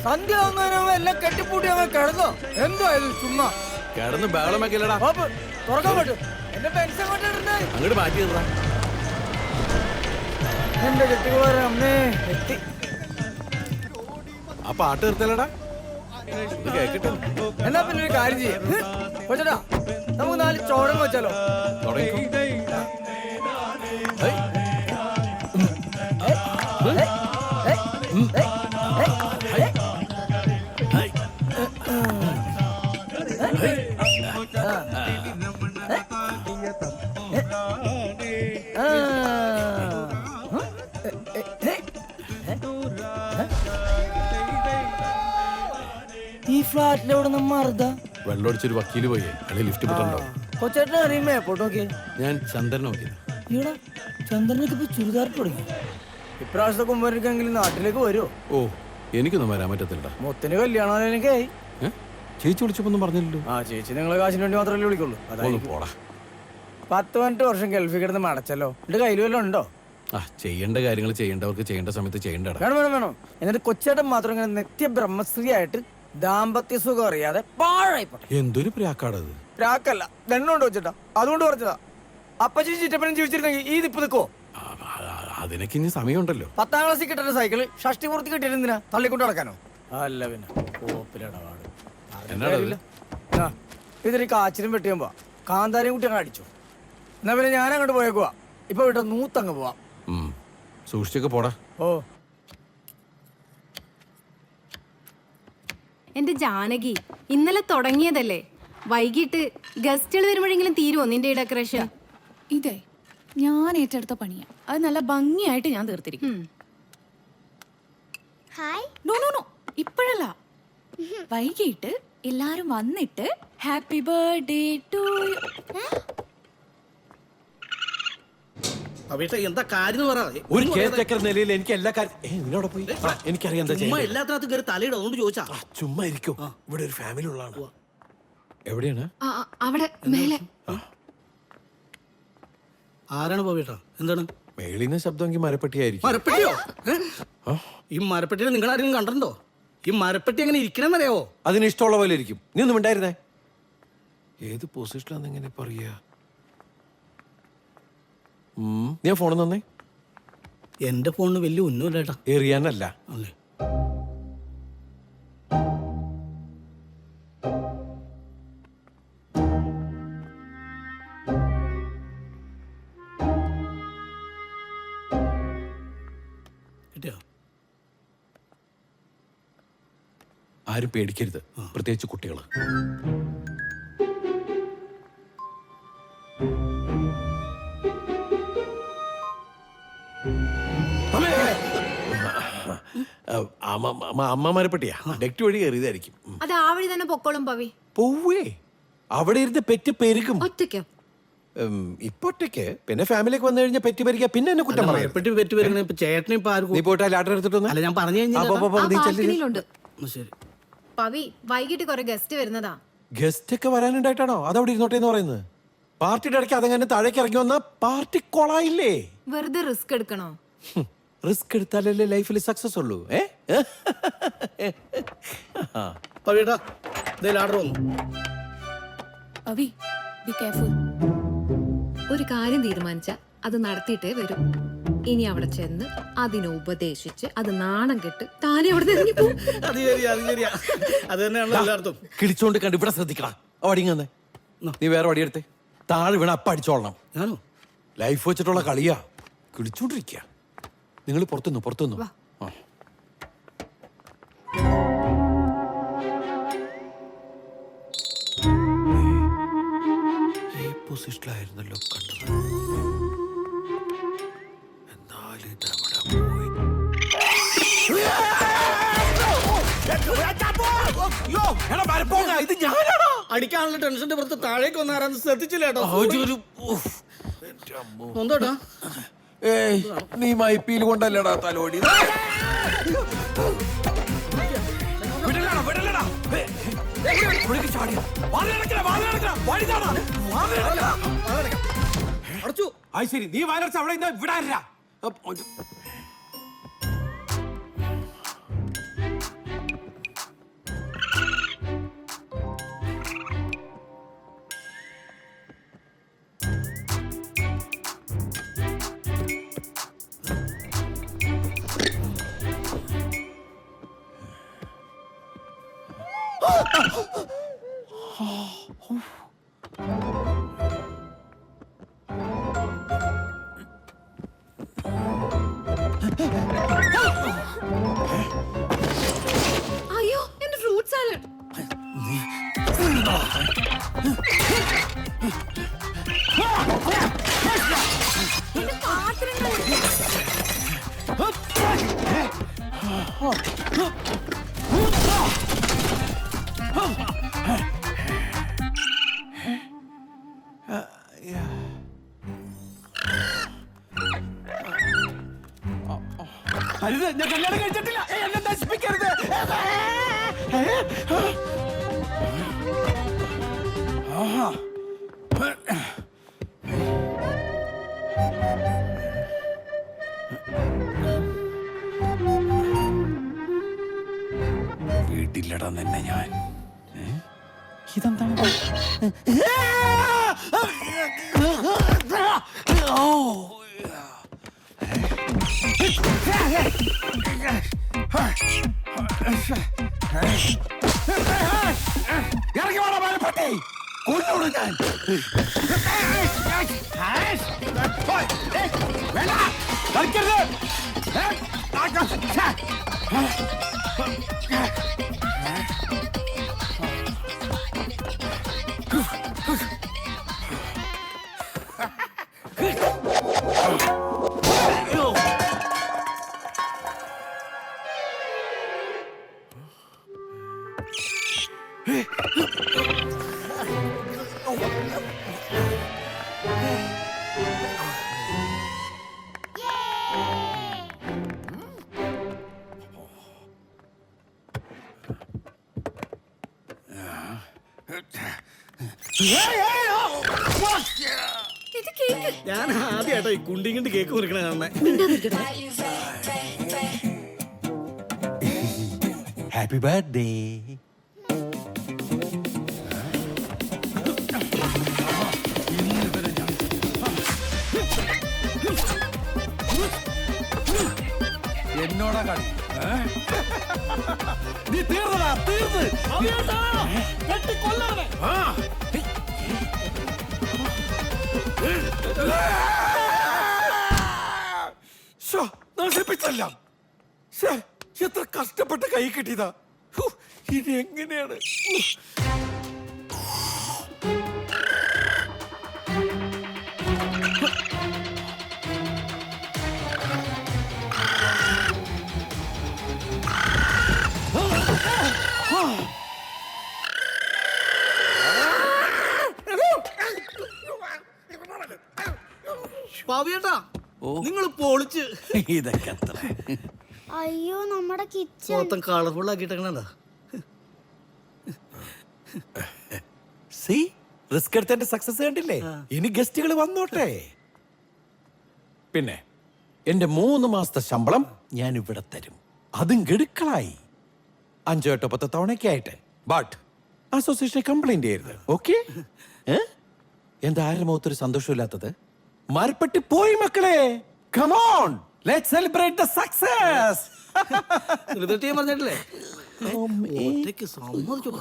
സന്ധ്യ ആവുന്നതിന് എല്ലാം കെട്ടിപ്പൂട്ടി അങ്ങ് കിടന്നോ? എന്തായാലും ചുമ്മാ കിടന്ന് ബഹളമാക്കിയല്ലടാ. തുറക്കാൻ പറ്റും. എന്റെ പെൻഷൻ കൊണ്ടിരുന്നേ അങ്ങോട്ട് മാറ്റി നിർത്താ. എന്റെ കെട്ടികളെ അമ്മേ എത്തി. ആ പാട്ട് നിർത്തലടാ. കേക്കട്ടെ. എന്നാ പിന്നെ ഒരു കാര്യം ചെയ്യും കൊച്ചടാ, നമുക്ക് 4 ചോടം വെച്ചാലോ? തുടങ്ങിക്കോ. ഈ ഫ്ലാറ്റിലെവിടെ നമ്മറുതാ വെള്ളമടിച്ചൊരു വക്കീല് പോയി അല്ലെ ലിഫ്റ്റ് കിട്ടണ്ടോ? കൊച്ചേട്ടനെ അറിയുമ്പോ എപ്പോട്ട് നോക്കിയേ? ഞാൻ ചന്ദ്രൻ നോക്കി. ഈടാ ചന്ദ്രനൊക്കെ ഇപ്പൊ ചുരിദാർ തുടങ്ങി. ഇപ്രാവശ്യത്തെ കുമ്പരക്കെങ്കിലും നാട്ടിലേക്ക് വരുമോ? ഓ, എനിക്കൊന്നും വരാൻ പറ്റത്തില്ല. മുത്തിന് കല്യാണം എനിക്കായി. ചേച്ചി വിളിച്ചപ്പോ പറഞ്ഞില്ലല്ലോ. ആ ചേച്ചി നിങ്ങളെ കാശിന് വേണ്ടി മാത്രമല്ലേ വിളിക്കുള്ളൂ. പോടാ. 10-15 വർഷം ഗൾഫിൽ കിടന്ന് മടച്ചല്ലോ. എന്റെ കയ്യിൽ വല്ലതും ഉണ്ടോ? ആ, ചെയ്യേണ്ട കാര്യങ്ങൾ ചെയ്യേണ്ടവർക്ക് ചെയ്യേണ്ട സമയത്ത് ചെയ്യേണ്ടടാ. വേണം. എന്നിട്ട് കൊച്ചേട്ടൻ മാത്രം ഇങ്ങനെ നിത്യബ്രഹ്മശ്രീ ആയിട്ട് ദാമ്പത്യ സുഖം അറിയാതെ പാഴായിപ്പോട്ടെ. എന്തൊരു പ്രാക്കാടത്. പ്രാക്കല്ല, ദണ്ണുണ്ട് വെച്ചിട്ടാ. അതുകൊണ്ട് പറഞ്ഞതാ. അപ്പച്ചി ചിറ്റപ്പനും ജീവിച്ചിരുന്നെങ്കിൽ ഈ നിപ്പ് നിൽക്കോ? അതിനൊക്കെ ഇനി സമയമുണ്ടല്ലോ. 10ാം ക്ലാസ്സിൽ കിട്ടുന്ന സൈക്കിള് ഷഷ്ടിപൂർത്തി കിട്ടിയിരുന്നിനാ തള്ളിക്കൊണ്ട് നടക്കാനോ? അല്ല പിന്നെ ഇതൊരു കാച്ചിലും വെട്ടിയുമ്പോ കാന്താരിയും കുട്ടി അങ്ങ് അടിച്ചു. എന്നാ പിന്നെ ഞാൻ അങ്ങോട്ട് പോയേക്കുവാ. ഇപ്പൊ വിട്ട നൂത്തങ്ങ് പോവാം. സൂക്ഷിച്ചൊക്കെ പോടാ. ഓ എന്റെ ജാനകി, ഇന്നലെ തുടങ്ങിയതല്ലേ, വൈകിട്ട് ഗസ്റ്റുകൾ വരുമ്പോഴെങ്കിലും തീരുമോ നിന്റെ ഈ ഡെക്കറേഷൻ? ഇതേ ഞാൻ ഏറ്റെടുത്ത പണിയാ. അത് നല്ല ഭംഗിയായിട്ട് ഞാൻ തീർത്തിരിക്കും. നോ ഇപ്പോഴല്ല, വൈകിട്ട് എല്ലാരും വന്നിട്ട് ഹാപ്പി ബർത്ത്ഡേ ടു യു. എന്താ കാര്യം പറ. ഒരു കേറ്റക്കർ നിലയിൽ എനിക്ക് എല്ലാ കാര്യം പോയി എനിക്കറിയാം. എല്ലാത്തിനകത്ത് കയറി തലയിട, അതുകൊണ്ട് ചോദിച്ചാ. ചുമ്മാ ഇരിക്കും. ഇവിടെ ഒരു ഫാമിലി ഉള്ളതാണ്. എവിടെയാണ്? അവിടെ മേലെ. ആരാണ് പോയിട്ടാ? എന്താണ് മേളിന്ന് ശബ്ദമെങ്കിൽ മരപ്പെട്ടിയായിരിക്കും. മരപ്പെട്ടിയോ? ഈ മരപ്പെട്ടിയെ നിങ്ങൾ ആരെങ്കിലും കണ്ടിട്ടുണ്ടോ? ഈ മരപ്പെട്ടി എങ്ങനെ ഇരിക്കണമെന്നറിയാവോ? അതിന് ഇഷ്ടമുള്ള പോലെ ഇരിക്കും. നീ ഒന്നും ഉണ്ടായിരുന്നേ. ഏത് പൊസിഷനിലാന്ന് എങ്ങനെ പറയാ? നീ ഫോൺ തന്നേ. എന്റെ ഫോണിന് വലിയ ഒന്നുമില്ല ഏട്ടാ. എറിയാനല്ല. അല്ലേ? കിട്ടിയോ? ആരും പേടിക്കരുത്, പ്രത്യേകിച്ച് കുട്ടികള്. അമ്മ മരപ്പെട്ടിയാ ഡെക്റ്റ് വഴി കയറിയതായിരിക്കും. അത് ആ വഴി തന്നെ പൊക്കോളും പവി. പോവേ, അവിടെ ഇരുന്ന് പെറ്റ് പെരുകും. ഒറ്റയ്ക്കോ? ഇപ്പൊറ്റയ്ക്ക്. പിന്നെ ഫാമിലിക്ക് വന്നു കഴിഞ്ഞാൽ പെറ്റ് പെരുക, പിന്നെ എന്നെ കുറ്റം പറയാം. ചേട്ടനെ നീ പോയിട്ട് ലാട്ടർ എടുത്തിട്ടൊന്ന്. അല്ല, ഞാൻ പറഞ്ഞു ബാൽക്കണിയിലുണ്ട്. ശരി. പവി, വൈകിട്ട് കുറെ ഗസ്റ്റ് വരുന്നതാ. ഗസ്റ്റ് ഒക്കെ വരാനുണ്ടായിട്ടാണോ അതവിടെ ഇരുന്നോട്ടെ എന്ന് പറയുന്നത്? പാർട്ടിയുടെ ഇടയ്ക്ക് അതങ്ങനെ താഴേക്ക് ഇറങ്ങി വന്നാ പാർട്ടി കൊളായില്ലേ? വെറുതെ റിസ്ക് എടുക്കണോ? റിസ്ക് എടുത്താലല്ലേ ലൈഫിൽ സക്സസ് ഉള്ളൂ. ഒരു കാര്യം തീരുമാനിച്ച അത് നടത്തിയിട്ടേ വരും. ഇനി അവിടെ ചെന്ന് അതിനെ ഉപദേശിച്ച് അത് നാണം കെട്ട് താനെ അവിടെ കിടിച്ചോണ്ട് കണ്ട് ഇവിടെ ശ്രദ്ധിക്കണം. വടിങ്ങന്നെ നീ വേറെ വടിയെടുത്തേ. താഴെ വീണ അപ്പ അടിച്ചോളണം. ഞാനോ? ലൈഫ് വെച്ചിട്ടുള്ള കളിയാ. കിടിച്ചോണ്ടിരിക്കുക. നിങ്ങൾ പുറത്തുനിന്നു. ഈ പൊസിഷനിലായിരുന്നല്ലോ കണ്ടത്. എന്നാലും ഇതവിടെ പോയി. ഇത് ഞാനാണോ? അടിക്കാനുള്ള ടെൻഷന്റെ പുറത്ത് താഴേക്ക് വന്നാരാന്ന് ശ്രദ്ധിച്ചില്ല കേട്ടോ. നീ മൈപ്പിയിൽ കൊണ്ടല്ലടാ തലോടി. ശരി, നീ വയലടച്ച് അവിടെ വിടാനില്ല. അയ്യോ എന്റെ ഫ്രൂട്ട് സാലഡ്. അരുത്, ഞാൻ കല്യാണം കഴിച്ചിട്ടില്ല. എന്നെ നശിപ്പിക്കരുത്. വീട്ടിലിടാൻ തന്നെ ഞാൻ. ഇതെന്താണ്? ഇറങ്ങി വേണം പട്ടി കൊല്ലൂട് ഞാൻ. വേണ്ട, കളിക്കരുത്. ഇത് കേക്ക്. ഞാൻ ആദ്യമായിട്ടോ ഈ കുണ്ടിങ്ങിണ്ട് കേക്ക് മുറിക്കണ കാണുന്നേ. മിണ്ടാതിരിക്കട്ടെ. Happy birthday. എന്നോടാ കളി. നീ തീർന്നടാ, തീർന്ന്. നശിപ്പിച്ചല്ല. എത്ര കഷ്ടപ്പെട്ട് കൈ കിട്ടിയതാ. ഇനി എങ്ങനെയാണ്? പാവിയേട്ടാ, നിങ്ങൾ പൊളിച്ച്. ഇതൊക്കെ അത്ര അയ്യോ നമ്മുടെ കിച്ചൺ മൊത്തം കളർഫുൾ ആക്കിയിട്ടാ. സി റിസ്ക് എടുത്തതിന്റെ സക്സസ് കണ്ടില്ലേ? ഇനി ഗസ്റ്റുകൾ വന്നോട്ടെ. പിന്നെ എന്റെ 3 മാസത്തെ ശമ്പളം ഞാൻ ഇവിടെ തരും. അതും ഗഡുക്കളായി 5 8 10 തവണയ്ക്കായിട്ട്. ബട്ട് അസോസിയേഷനെ കംപ്ലൈന്റ് ചെയ്യരുത്. ഓക്കെ? എന്താ ആരുടെ മുഖത്തൊരു സന്തോഷമില്ലാത്തത്? മരപ്പെട്ടി പോയി മക്കളെ. Come on, let's celebrate the success. പറഞ്ഞിട്ടില്ലേ? ഒറ്റയ്ക്ക് സമ്മതിച്ചു.